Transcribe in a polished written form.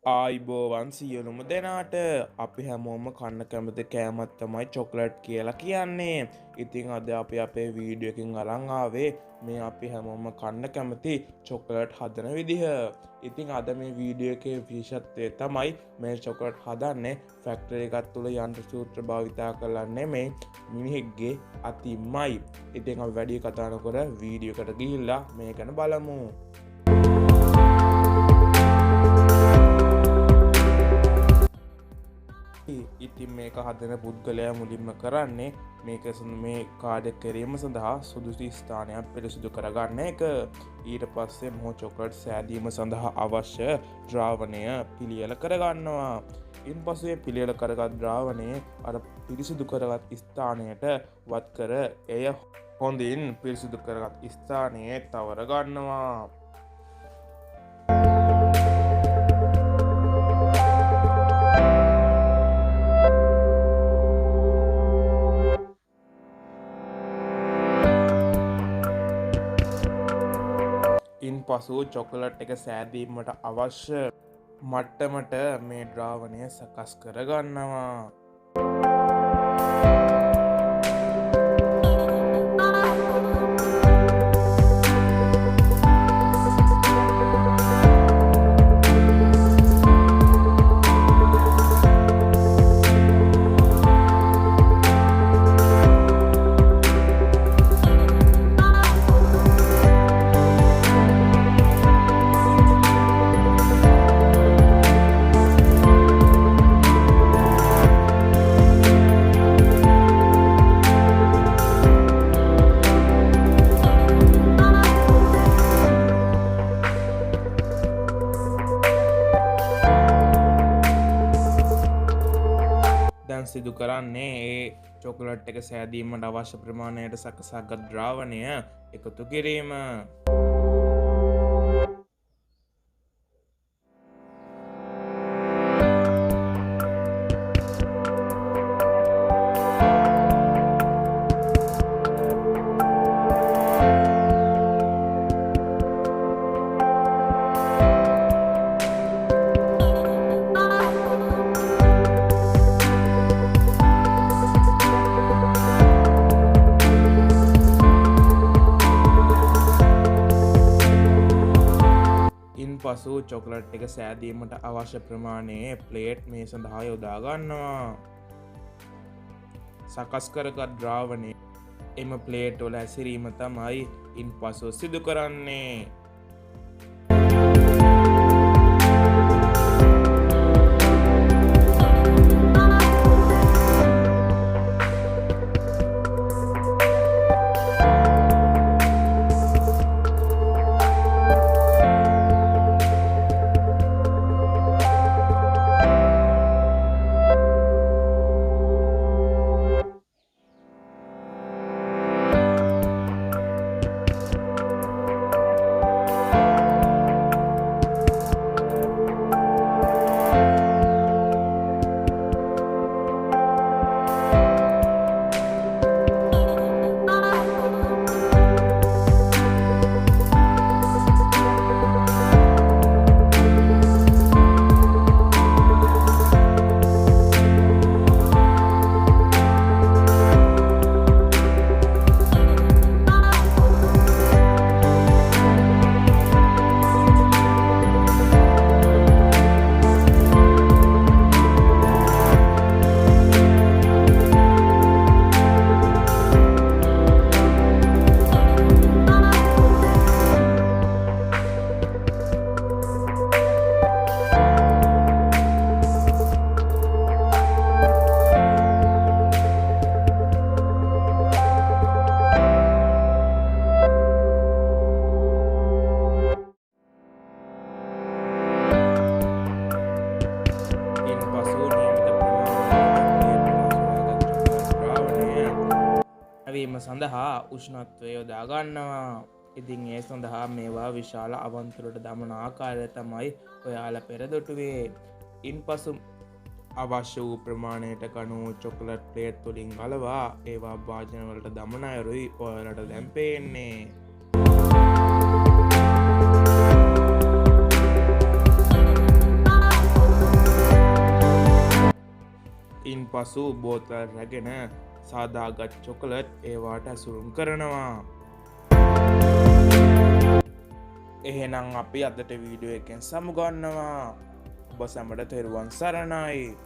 ආයිබෝවන් සියලුම දෙනාට අපි හැමෝම කන්න කැමති කෑමක් තමයි චොක්ලට් කියලා කියන්නේ. ඉතින් අද අපි අපේ වීඩියෝ එකකින් අරන් ආවේ මේ අපි හැමෝම කන්න කැමති චොක්ලට් හදන විදිහ. ඉතින් අද මේ වීඩියෝ එකේ විශේෂත්වය තමයි මේ චොක්ලට් හදන්නේ ෆැක්ටරි එකක් තුල යන්ත්‍ර සූත්‍ර භාවිතා කරලා නෙමෙයි මිනිහෙක්ගේ අතින්මයි. ඉතින් අපි වැඩි කතා නොකර වීඩියෝ එකට ගිහිල්ලා මේක ගැන බලමු. ඉතින් මේක හදන පුද්ගලයා මුලින්ම කරන්නේ මේක මේ කාර්ය කිරීම සඳහා සුදුසු ස්ථානයක් පිරිසිදු කරගන්න එක. ඊට පස්සේ මොහොත චොක්ලට් සෑදීම සඳහා අවශ්‍ය ද්‍රාවණය පිළියෙල කරගන්නවා. ඉන්පසු මේ පිළියෙල කරගත් ද්‍රාවණය අර පිරිසිදු කරගත් ස්ථානයට වත් කර එය හොඳින් පිරිසිදු කරගත් ස්ථානයේ තවර ගන්නවා. ඉන්පසු චොකලට් එක සෑදීමට අවශ්‍ය මට්ටමට මේ ද්‍රාවණය සකස් කරගන්නවා. සිදු කරන්නේ ඒ චොකලට් එක සෑදීමට අවශ්‍ය ප්‍රමාණයට සකසාගත් ද්‍රාවණය එකතු කිරීම. පසු චොකලට් එක සෑදීමට අවශ්‍ය ප්‍රමාණයේ ප්ලේට් මේ සඳහා යොදා ගන්නවා. සකස් කරගත් ද්‍රාවණය එම ප්ලේට් වල හැසිරීම තමයි ඉන්පසු සිදු කරන්නේ. සඳහා උෂ්ණත්වය යොදා ගන්නවා. ඉතින් ඒ සඳහා මේවා විශාල අවන්තරයට දමන ආකාරය තමයි ඔයාලා පෙර දුටුවේ. ඉන්පසු අවශ්‍ය වූ ප්‍රමාණයට කණු චොකලට් ප්ලේට් වලින් ගලවා ඒවා භාජන වලට දමන අයුරුයි ඔයාලට දැන් පේන්නේ. ඉන් පසු බෝතල් රැගෙන සාදාගත් චොකලට් ඒවාට ඇසුරුම් කරනවා. එහෙනම් අපි අදට වීඩියෝ එකෙන් සමුගන්නවා. ඔබ සැමට තෙරුවන් සරණයි.